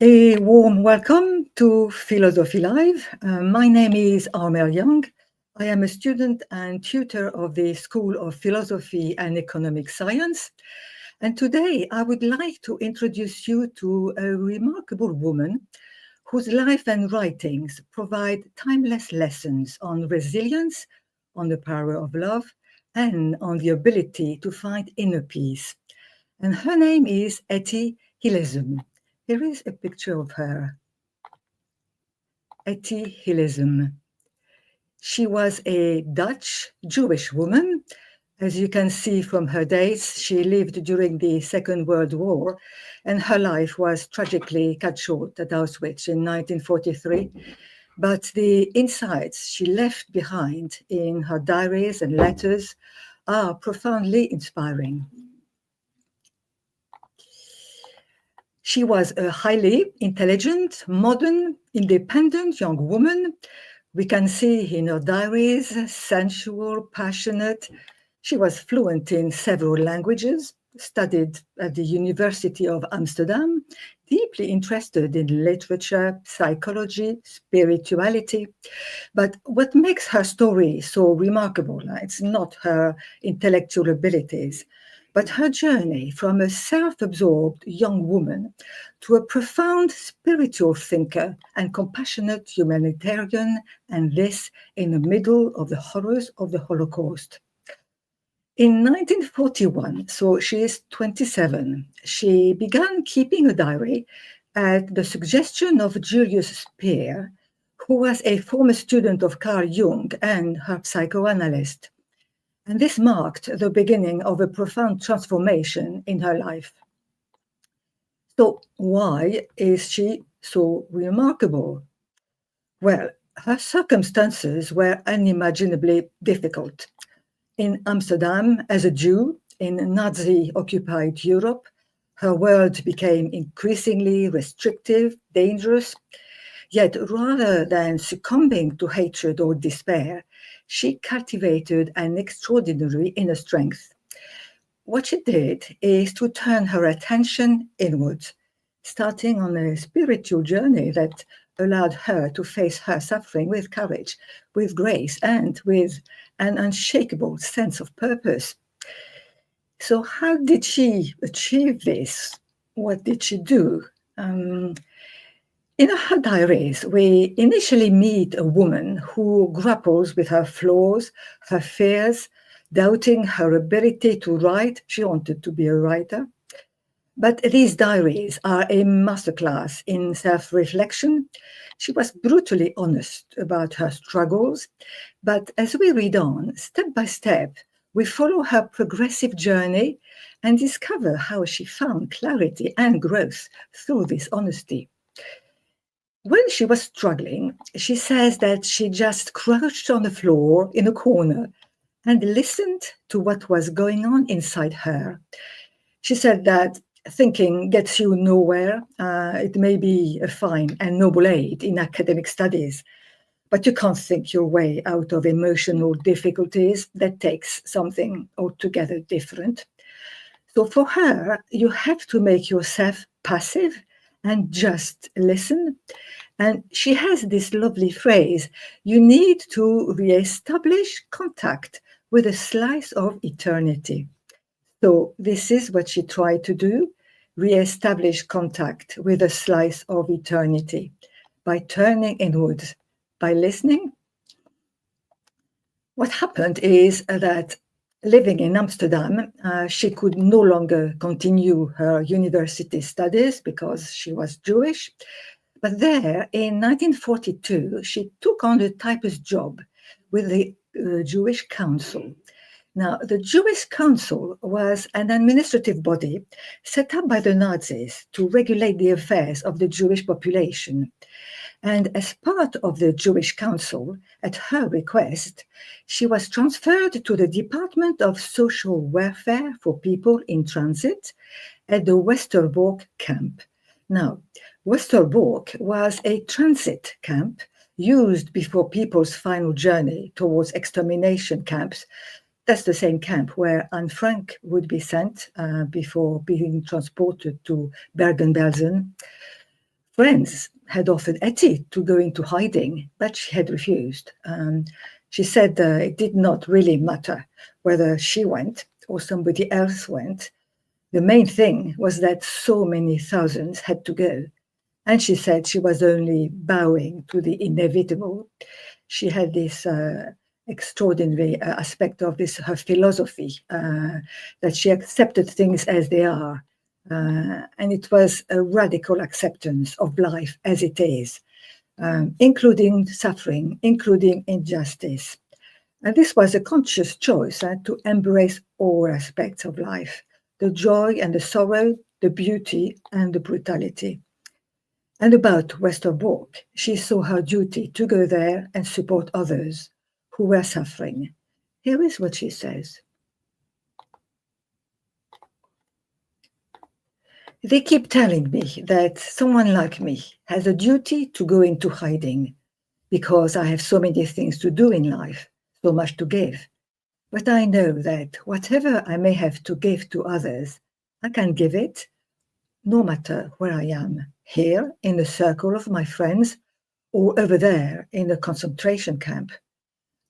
A warm welcome to Philosophy Live. My name is Armelle Young. I am a student and tutor of the School of Philosophy and Economic Science. And today I would like to introduce you to a remarkable woman whose life and writings provide timeless lessons on resilience, on the power of love, and on the ability to find inner peace. And her name is Etty Hillesum. Here is a picture of her. Etty Hillesum. She was a Dutch Jewish woman. As you can see from her dates, she lived during the Second World War, and her life was tragically cut short at Auschwitz in 1943. But the insights she left behind in her diaries and letters are profoundly inspiring. She was a highly intelligent, modern, independent young woman. We can see in her diaries, sensual, passionate. She was fluent in several languages, studied at the University of Amsterdam, deeply interested in literature, psychology, spirituality. But what makes her story so remarkable, it's not her intellectual abilities, but her journey from a self-absorbed young woman to a profound spiritual thinker and compassionate humanitarian, and this in the middle of the horrors of the Holocaust. In 1941, so she is 27, she began keeping a diary at the suggestion of Julius Speer, who was a former student of Carl Jung and her psychoanalyst. And this marked the beginning of a profound transformation in her life. So why is she so remarkable? Well, her circumstances were unimaginably difficult. In Amsterdam, as a Jew in Nazi-occupied Europe, her world became increasingly restrictive, dangerous. Yet rather than succumbing to hatred or despair, she cultivated an extraordinary inner strength. What she did is to turn her attention inwards, starting on a spiritual journey that allowed her to face her suffering with courage, with grace, and with an unshakable sense of purpose. So, how did she achieve this? What did she do? In her diaries, we initially meet a woman who grapples with her flaws, her fears, doubting her ability to write. She wanted to be a writer. But these diaries are a masterclass in self-reflection. She was brutally honest about her struggles. But as we read on, step by step, we follow her progressive journey and discover how she found clarity and growth through this honesty. When she was struggling, she says that she just crouched on the floor in a corner and listened to what was going on inside her. She said that thinking gets you nowhere. It may be a fine and noble aid in academic studies, but you can't think your way out of emotional difficulties. That takes something altogether different. So for her, you have to make yourself passive and just listen. And she has this lovely phrase, you need to reestablish contact with a slice of eternity. So this is what she tried to do, reestablish contact with a slice of eternity by turning inwards, by listening. What happened is that living in Amsterdam, she could no longer continue her university studies because she was Jewish. But there, in 1942, she took on a typist job with the Jewish Council. Now, the Jewish Council was an administrative body set up by the Nazis to regulate the affairs of the Jewish population. And as part of the Jewish Council, at her request, she was transferred to the Department of Social Welfare for People in Transit at the Westerbork camp. Now, Westerbork was a transit camp used before people's final journey towards extermination camps. That's the same camp where Anne Frank would be sent before being transported to Bergen-Belsen. Friends had offered Etty to go into hiding, but she had refused. She said it did not really matter whether she went or somebody else went. The main thing was that so many thousands had to go. And she said she was only bowing to the inevitable. She had this extraordinary aspect of this, her philosophy, that she accepted things as they are. And it was a radical acceptance of life as it is, including suffering, including injustice. And this was a conscious choice to embrace all aspects of life, the joy and the sorrow, the beauty and the brutality. And about Westerbork, she saw her duty to go there and support others who were suffering. Here is what she says. They keep telling me that someone like me has a duty to go into hiding because I have so many things to do in life, so much to give. But I know that whatever I may have to give to others, I can give it no matter where I am, here in the circle of my friends or over there in a concentration camp.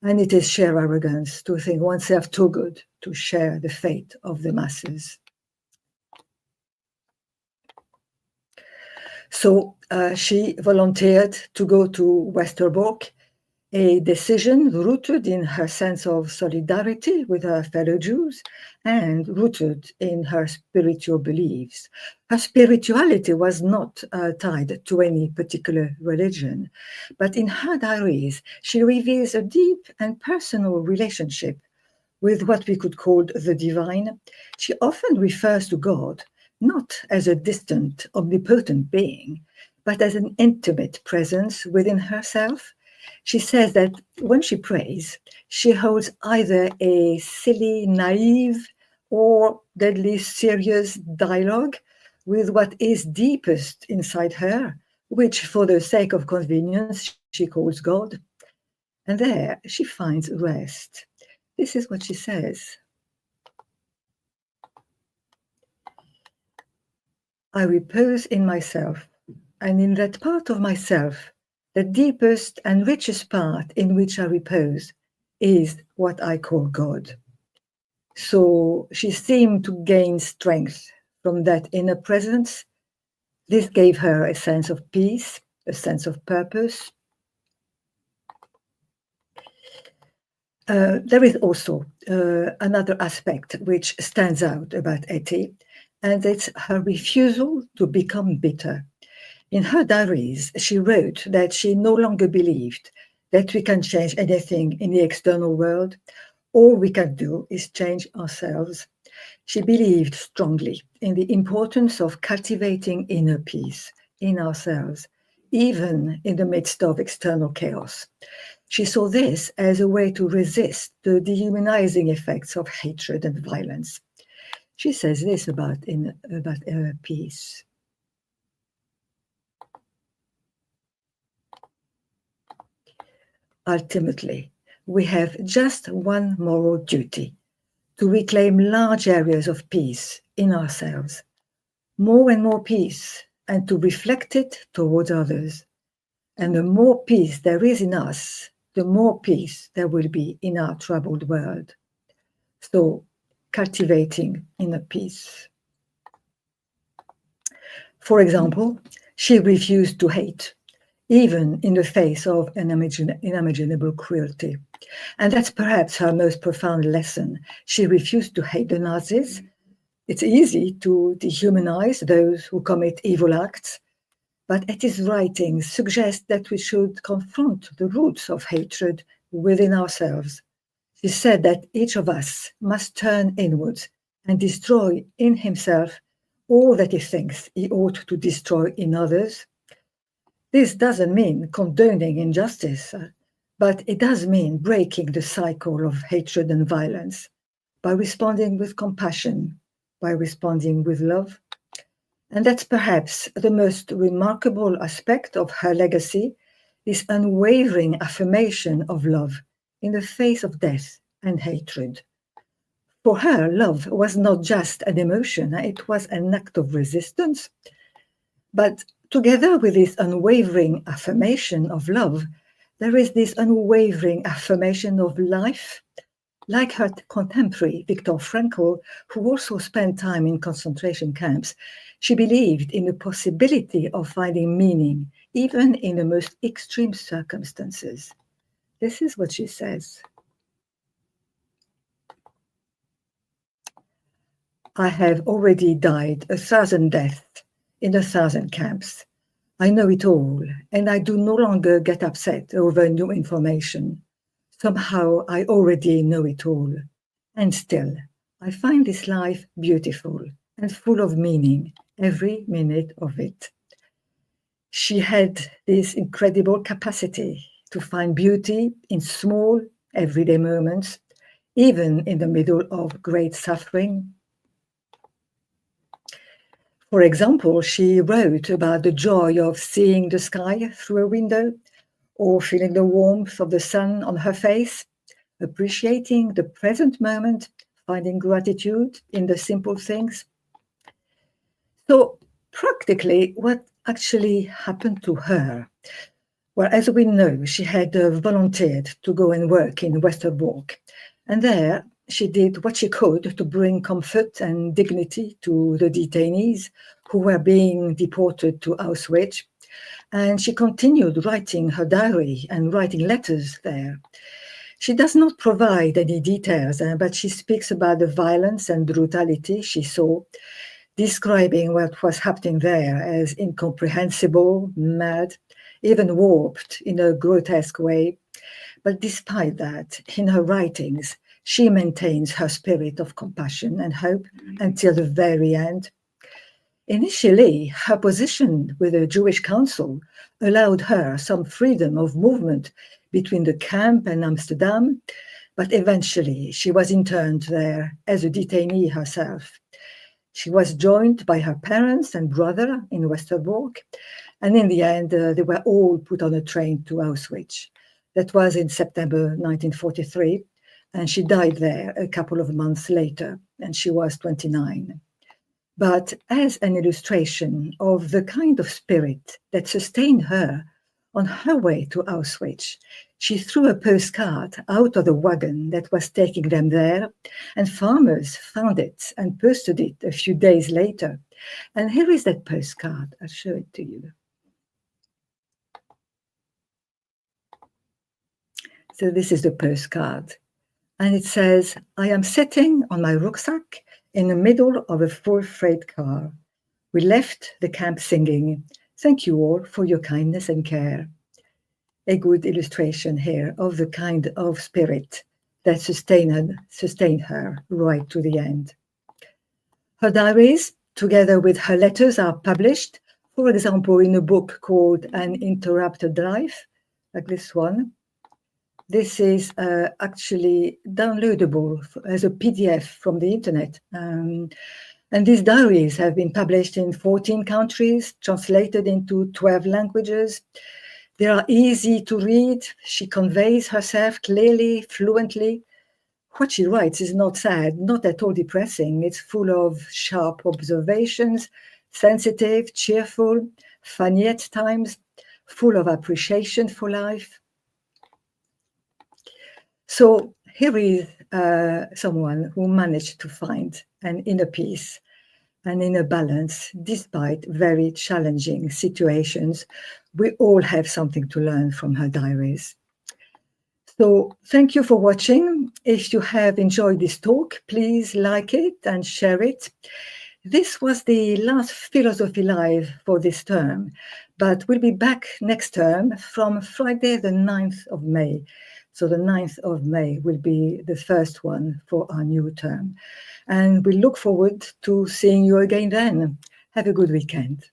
And it is sheer arrogance to think oneself too good to share the fate of the masses. So she volunteered to go to Westerbork, a decision rooted in her sense of solidarity with her fellow Jews and rooted in her spiritual beliefs. Her spirituality was not tied to any particular religion, but in her diaries, she reveals a deep and personal relationship with what we could call the divine. She often refers to God not as a distant, omnipotent being, but as an intimate presence within herself. She says that when she prays, she holds either a silly, naive, or deadly serious dialogue with what is deepest inside her, which, for the sake of convenience, she calls God. And there she finds rest. This is what she says. I repose in myself, and in that part of myself, the deepest and richest part in which I repose is what I call God. So she seemed to gain strength from that inner presence. This gave her a sense of peace, a sense of purpose. There is also another aspect which stands out about Etty, and it's her refusal to become bitter. In her diaries, she wrote that she no longer believed that we can change anything in the external world. All we can do is change ourselves. She believed strongly in the importance of cultivating inner peace in ourselves, even in the midst of external chaos. She saw this as a way to resist the dehumanizing effects of hatred and violence. She says this about peace. Ultimately, we have just one moral duty: to reclaim large areas of peace in ourselves, more and more peace, and to reflect it towards others. And the more peace there is in us, the more peace there will be in our troubled world. So, cultivating inner peace. For example, she refused to hate, even in the face of unimaginable cruelty. And that's perhaps her most profound lesson. She refused to hate the Nazis. It's easy to dehumanize those who commit evil acts, but Etty's writings suggest that we should confront the roots of hatred within ourselves. She said that each of us must turn inwards and destroy in himself all that he thinks he ought to destroy in others. This doesn't mean condoning injustice, but it does mean breaking the cycle of hatred and violence by responding with compassion, by responding with love. And that's perhaps the most remarkable aspect of her legacy, this unwavering affirmation of love in the face of death and hatred. For her, love was not just an emotion, it was an act of resistance. But Together with this unwavering affirmation of love, there is this unwavering affirmation of life. Like her contemporary, Viktor Frankl, who also spent time in concentration camps, she believed in the possibility of finding meaning, even in the most extreme circumstances. This is what she says. I have already died 1,000 deaths in 1,000 camps. I know it all, and I do no longer get upset over new information. Somehow I already know it all. And still, I find this life beautiful and full of meaning, every minute of it. She had this incredible capacity to find beauty in small, everyday moments, even in the middle of great suffering. For example, she wrote about the joy of seeing the sky through a window, or feeling the warmth of the sun on her face, appreciating the present moment, finding gratitude in the simple things. So practically, what actually happened to her? Well, as we know, she had volunteered to go and work in Westerbork. And there she did what she could to bring comfort and dignity to the detainees who were being deported to Auschwitz. And she continued writing her diary and writing letters there. She does not provide any details, but she speaks about the violence and brutality she saw, describing what was happening there as incomprehensible, mad, even warped in a grotesque way. But despite that, in her writings, she maintains her spirit of compassion and hope until the very end. Initially, her position with the Jewish Council allowed her some freedom of movement between the camp and Amsterdam, but eventually she was interned there as a detainee herself. She was joined by her parents and brother in Westerbork, and in the end, they were all put on a train to Auschwitz. That was in September 1943, and she died there a couple of months later, and she was 29. But as an illustration of the kind of spirit that sustained her on her way to Auschwitz, she threw a postcard out of the wagon that was taking them there, and farmers found it and posted it a few days later. And here is that postcard. I'll show it to you. So this is the postcard. And it says, "I am sitting on my rucksack in the middle of a full freight car. We left the camp singing, 'Thank you all for your kindness and care.'" A good illustration here of the kind of spirit that sustained her right to the end. Her diaries, together with her letters, are published, for example, in a book called An Interrupted Life, like this one. This is actually downloadable as a PDF from the internet. And these diaries have been published in 14 countries, translated into 12 languages. They are easy to read. She conveys herself clearly, fluently. What she writes is not sad, not at all depressing. It's full of sharp observations, sensitive, cheerful, funny at times, full of appreciation for life. So here is someone who managed to find an inner peace and inner balance despite very challenging situations. We all have something to learn from her diaries. So thank you for watching. If you have enjoyed this talk, please like it and share it. This was the last Philosophy Live for this term, but we'll be back next term from Friday the 9th of May. So the 9th of May will be the first one for our new term. And we look forward to seeing you again then. Have a good weekend.